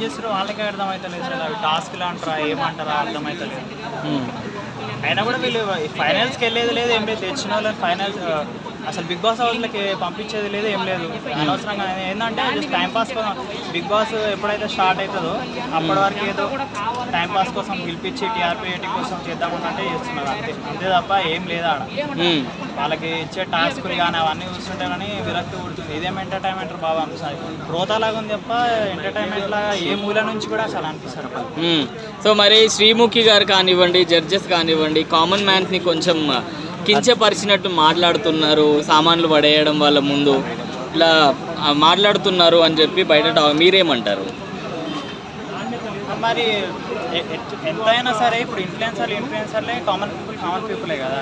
చేస్తారో వాళ్ళకే అర్థమవుతలేదు సార్. అవి టాస్క్లు అంటారా ఏమంటారా అర్థమవుతలేదు. అయినా కూడా వీళ్ళు ఫైనల్స్కి వెళ్ళేది లేదు, ఏం లేదు. తెచ్చిన వాళ్ళని ఫైనల్స్ అసలు బిగ్ బాస్ హౌస్లకి పంపించేది లేదు, ఏం లేదు. అనవసరంగా ఏంటంటే జస్ట్ టైంపాస్ కోసం బిగ్ బాస్ ఎప్పుడైతే స్టార్ట్ అవుతుందో అప్పటి వరకు ఏదో టైంపాస్ కోసం పిలిపించి టీఆర్పీ రేటింగ్ కోసం చేద్దామన్నట్టే చేస్తున్నారు అంతే. అంతే తప్ప ఏం లేదు ఆడ. వాళ్ళకి ఇచ్చే టాస్కులు కానీ అవన్నీ చూస్తుంటే కానీ విరక్తి పుడుతుంది. ఇదేం ఎంటర్టైన్మెంట్ బాబా అనిపిస్తుంది. ప్రోతాలాగా ఉంది తప్ప ఎంటర్టైన్మెంట్ లాగా ఏ మూల నుంచి కూడా అసలు అనిపిస్తారు. సో మరి శ్రీముఖి గారు కానివ్వండి, జడ్జెస్ కానివ్వండి, కామన్ మ్యాన్స్ని కొంచెం కించపరిచినట్టు మాట్లాడుతున్నారు, సామాన్లు పడేయడం వాళ్ళ ముందు ఇలా మాట్లాడుతున్నారు అని చెప్పి బయట మీరేమంటారు? మరి ఎంతైనా సరే ఇప్పుడు ఇన్ఫ్లుయెన్సర్లే కామన్ పీపులే కదా.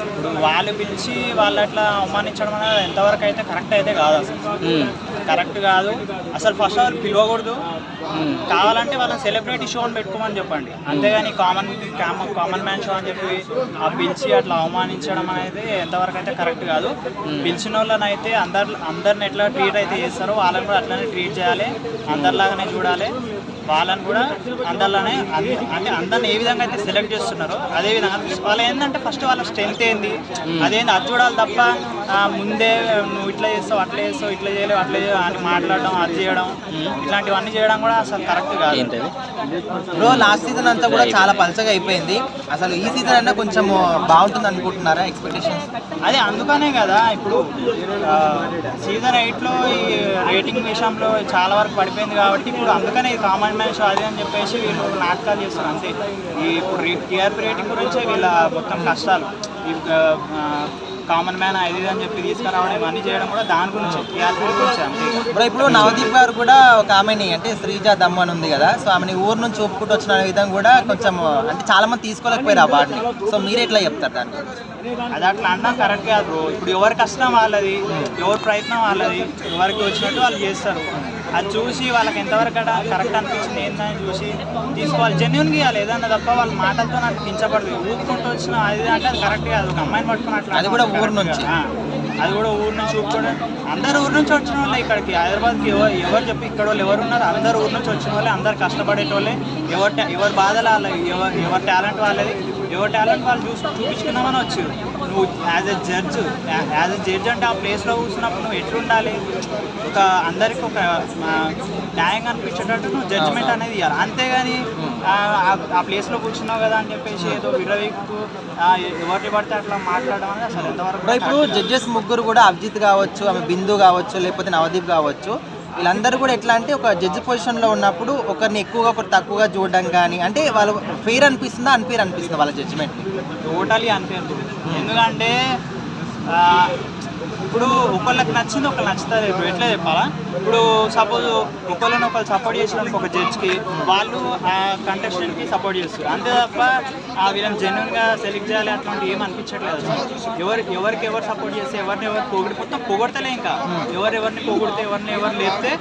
ఇప్పుడు వాళ్ళు పిలిచి వాళ్ళు అట్లా అవమానించడం అనేది ఎంతవరకు అయితే కరెక్ట్ అయితే కాదు. అసలు కరెక్ట్ కాదు. అసలు ఫస్ట్ ఆఫ్ ఆల్ పిలవకూడదు. కావాలంటే వాళ్ళని సెలబ్రిటీ షో అని పెట్టుకోమని చెప్పండి, అంతేగాని కామన్ మ్యాన్ షో అని చెప్పి ఆ పిలిచి అట్లా అవమానించడం అనేది ఎంతవరకు అయితే కరెక్ట్ కాదు. పిలిచిన వాళ్ళని అయితే అందరిని ఎట్లా ట్రీట్ అయితే చేస్తారో వాళ్ళని కూడా అట్లనే ట్రీట్ చేయాలి, అందరిలాగానే చూడాలి. వాళ్ళని కూడా అందరిలోనే అంటే అందరిని ఏ విధంగా అయితే సెలెక్ట్ చేస్తున్నారో అదే విధంగా వాళ్ళు ఏంటంటే ఫస్ట్ వాళ్ళ స్ట్రెంత్ ఏంది అదేంది అది చూడాలి తప్ప ముందే నువ్వు ఇట్లా చేస్తావు అట్లా చేస్తావు ఇట్లా చేయలేవు అట్లా చేయవు అని మాట్లాడడం అది చేయడం ఇట్లాంటివన్నీ చేయడం కూడా అసలు కరెక్ట్ కాదు. బ్రో లాస్ట్ సీజన్ అంతా కూడా చాలా పలచగా అయిపోయింది. అసలు ఈ సీజన్ అన్నా కొంచెం బాగుంటుంది అనుకుంటున్నారా ఎక్స్పెక్టేషన్స్? అదే అందుకనే కదా ఇప్పుడు సీజన్ 8లో ఈ రేటింగ్ విషయంలో చాలా వరకు పడిపోయింది కాబట్టి ఇప్పుడు అందుకనే ఇది కామన్ మ్యాన్ షో అది అని చెప్పేసి వీళ్ళు నాటకాలు చేస్తారు అంతే. ఇప్పుడు టీఆర్పీ రేటింగ్ గురించే వీళ్ళ మొత్తం కష్టాలు. కామన్ మ్యాన్ అది అని చెప్పి తీసుకురావడం ఇవన్నీ చేయడం కూడా దాని గురించి టీఆర్పీ గురించి అంతే. ఇప్పుడు నవదీప్ గారు కూడా ఒక ఆమెని అంటే శ్రీజ దమ్ము అని ఉంది కదా, సో ఆమెని ఊరు నుంచి ఒప్పుకుంటూ వచ్చిన విధంగా కూడా కొంచెం అంటే చాలా మంది తీసుకోలేకపోయారు ఆ బాటిని. సో మీరు ఎట్లా చెప్తారు దాని గురించి? అది అట్లా అన్నా కరెక్ట్ కాదు బ్రో. ఇప్పుడు ఎవరి కష్టం వాళ్ళది, ఎవరి ప్రయత్నం వాళ్ళది, ఎవరికి వచ్చినట్టు వాళ్ళు చేస్తారు. అది చూసి వాళ్ళకి ఎంతవరకు కరెక్ట్ అనిపించింది ఏంటని చూసి తీసుకోవాలి, జెన్యున్గా ఇవ్వాలి ఏదన్నా తప్ప వాళ్ళ మాటలతో నాకు కించపడదు. ఊరుకుంటూ వచ్చిన అది అంటే అది కరెక్ట్ కాదు. ఒక అమ్మాయిని పట్టుకుని అట్లా అది కూడా ఊరు నుంచి ఊపుకోవడం. అందరు ఊరు నుంచి వచ్చిన వాళ్ళే ఇక్కడికి హైదరాబాద్కి ఎవరు చెప్పి ఇక్కడ వాళ్ళు ఎవరు ఉన్నారు, అందరు ఊరు నుంచి వచ్చిన వాళ్ళే, అందరు కష్టపడేటోళ్ళే. ఎవరి బాధలు వాళ్ళది, ఎవరి టాలెంట్ వాళ్ళది, ఎవరి టాలెంట్ వాళ్ళు చూపించుకుందామని వచ్చారు. నువ్వు యాజ్ ఎ జడ్జ్ అంటే ఆ ప్లేస్లో కూర్చున్నప్పుడు నువ్వు ఎట్లుండాలి, ఒక అందరికి ఒక న్యాయంగా అనిపించేటట్టు నువ్వు జడ్జిమెంట్ అనేది ఇవ్వాలి. అంతేగాని ఆ ప్లేస్లో కూర్చున్నావు కదా అని చెప్పేసి ఏదో విడవీకు ఎవరిని పడితే అట్లా మాట్లాడడం అనేది అసలు ఎంతవరకు. ఇప్పుడు జడ్జెస్ ముగ్గురు కూడా అభిజిత్ కావచ్చు, ఆమె బిందు కావచ్చు, లేకపోతే నవదీప్ కావచ్చు, వీళ్ళందరూ కూడా ఎట్లా అంటే ఒక జడ్జి పొజిషన్లో ఉన్నప్పుడు ఒకరిని ఎక్కువగా ఒకరు తక్కువగా చూడడం కానీ అంటే వాళ్ళు ఫెయిర్ అనిపిస్తుందా అనిపిస్తుందా వాళ్ళ జడ్జిమెంట్? టోటలీ అనిపించదు. ఎందుకంటే ఇప్పుడు ఒకళ్ళకి నచ్చింది ఒకళ్ళు నచ్చుతుంది. ఇప్పుడు ఎట్లా చెప్పాలా, ఇప్పుడు సపోజ్ ఒకళ్ళని ఒకళ్ళు సపోర్ట్ చేసినందుకు ఒక జడ్జ్కి వాళ్ళు ఆ కంటెస్టెంట్కి సపోర్ట్ చేస్తారు అంతే తప్ప వీళ్ళని జెన్యున్గా సెలెక్ట్ చేయాలి అట్లాంటి ఏం అనిపించట్లేదు. ఎవరికి ఎవరు సపోర్ట్ చేస్తే ఎవరిని ఎవరు మొత్తం పొగడతలే. ఇంకా ఎవరిని పొగిడితే ఎవరు లేపితే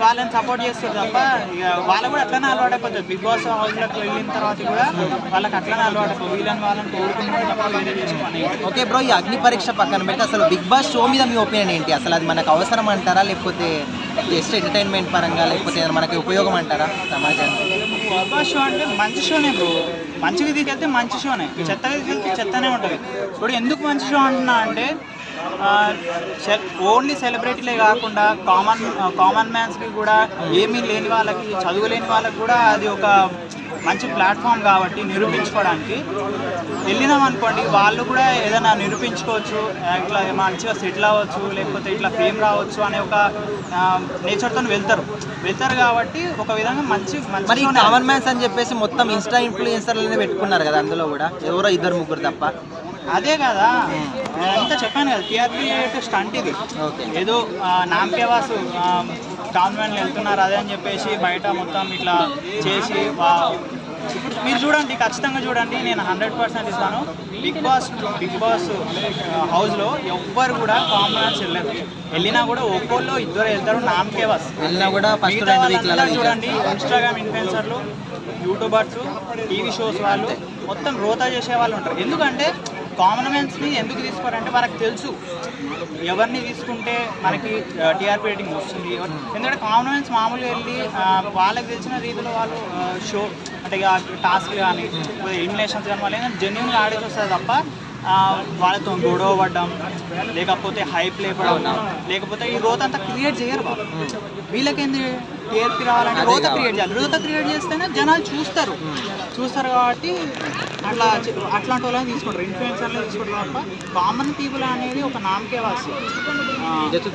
వాళ్ళని సపోర్ట్ చేస్తారు తప్ప ఇక వాళ్ళు కూడా అట్లనే అలవాటైపోతుంది. బిగ్ బాస్ హౌస్లోకి వెళ్ళిన తర్వాత కూడా వాళ్ళకి అట్లనే అలవాటైపోతుంది. వాళ్ళని పొగుడుకున్నారు తప్ప వేరే చేసుకోండి. ఓకే బ్రో, ఈ అగ్ని పరీక్ష పక్కన పెట్టి అసలు బిగ్ బాస్ షో మీద మీ ఒపీనియన్ ఏంటి? అసలు అది మనకు అవసరం అంటారా, లేకపోతే జస్ట్ ఎంటర్టైన్మెంట్ పరంగా, లేకపోతే మనకి ఉపయోగం అంటారా సమాజానికి? బిగ్ బాస్ షో అంటే మంచి షోనే బ్రో. మంచిగా తీసుకెళ్తే మంచి షోనే, చెత్తగా తీసుకెళ్తే చెత్తనే ఉంటుంది. ఇప్పుడు ఎందుకు మంచి షో అంటున్నా అంటే ఓన్లీ సెలబ్రిటీలే కాకుండా కామన్ మ్యాన్స్కి కూడా ఏమీ లేని వాళ్ళకి, చదువు లేని వాళ్ళకి కూడా అది ఒక మంచి ప్లాట్ఫామ్ కాబట్టి నిరూపించుకోవడానికి వెళ్ళినాం అనుకోండి, వాళ్ళు కూడా ఏదైనా నిరూపించుకోవచ్చు, ఇట్లా మంచిగా సెటిల్ అవ్వచ్చు, లేకపోతే ఇట్లా ఫేమ్ రావచ్చు అనే ఒక నేచర్తో వెళ్తారు కాబట్టి ఒక విధంగా మంచి కామన్ మ్యాన్స్ అని చెప్పేసి మొత్తం ఇన్స్టా ఇన్ఫ్లుయెన్సర్లనే పెట్టుకున్నారు కదా, అందులో కూడా ఎవరో 2-3 తప్ప. అదే కదా అంతా చెప్పాను కదా, టీఆర్పీ స్టంట్ ఇది. ఏదో నామకేవాసు కాన్వెంట్లు వెళ్తున్నారు అదే అని చెప్పేసి బయట మొత్తం ఇట్లా చేసి మీరు చూడండి, ఖచ్చితంగా చూడండి, నేను 100% ఇస్తాను. బిగ్ బాస్ హౌస్లో ఎవ్వరు కూడా కామన్స్ వెళ్ళినా కూడా ఒక్కోళ్ళు 2 వెళ్తారు. నామకేవాస్ వెళ్ళినా కూడా చూడండి, ఇన్స్టాగ్రామ్ ఇన్ఫ్లుయెన్సర్లు, యూట్యూబర్స్, టీవీ షోస్ వాళ్ళు మొత్తం రోతా చేసే వాళ్ళు ఉంటారు. ఎందుకంటే కామన్ మ్యాన్స్ని ఎందుకు తీసుకోరంటే వాళ్ళకి తెలుసు ఎవరిని తీసుకుంటే మనకి టీఆర్పీ రేటింగ్ వస్తుంది. ఎందుకంటే కామన్ మ్యాన్స్ మామూలుగా వెళ్ళి వాళ్ళకి తెలిసిన రీతిలో వాళ్ళు షో అంటే టాస్క్ కానీ ఎలిమినేషన్స్ కానీ వాళ్ళు ఏంటంటే జెన్యున్గా ఆడేసి వస్తుంది తప్ప వాళ్ళతో గొడవ పడ్డం, లేకపోతే హైప్ లేపడం, లేకపోతే ఈ రోత అంతా క్రియేట్ చేయరు వాళ్ళు. వీళ్ళకేంది టీఆర్పీ రావాలంటే రోత క్రియేట్ చేయాలి. రోత క్రియేట్ చేస్తేనే జనాలు చూస్తారు కాబట్టి అట్లాంటి వాళ్ళని తీసుకుంటారు, ఇన్ఫ్లుయెన్సర్లే తీసుకుంటారు తప్ప కామన్ పీపుల్ అనేది ఒక నామకే వాసి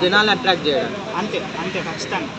జనాల్ని అట్రాక్ట్ చేయడం అంతే ఖచ్చితంగా.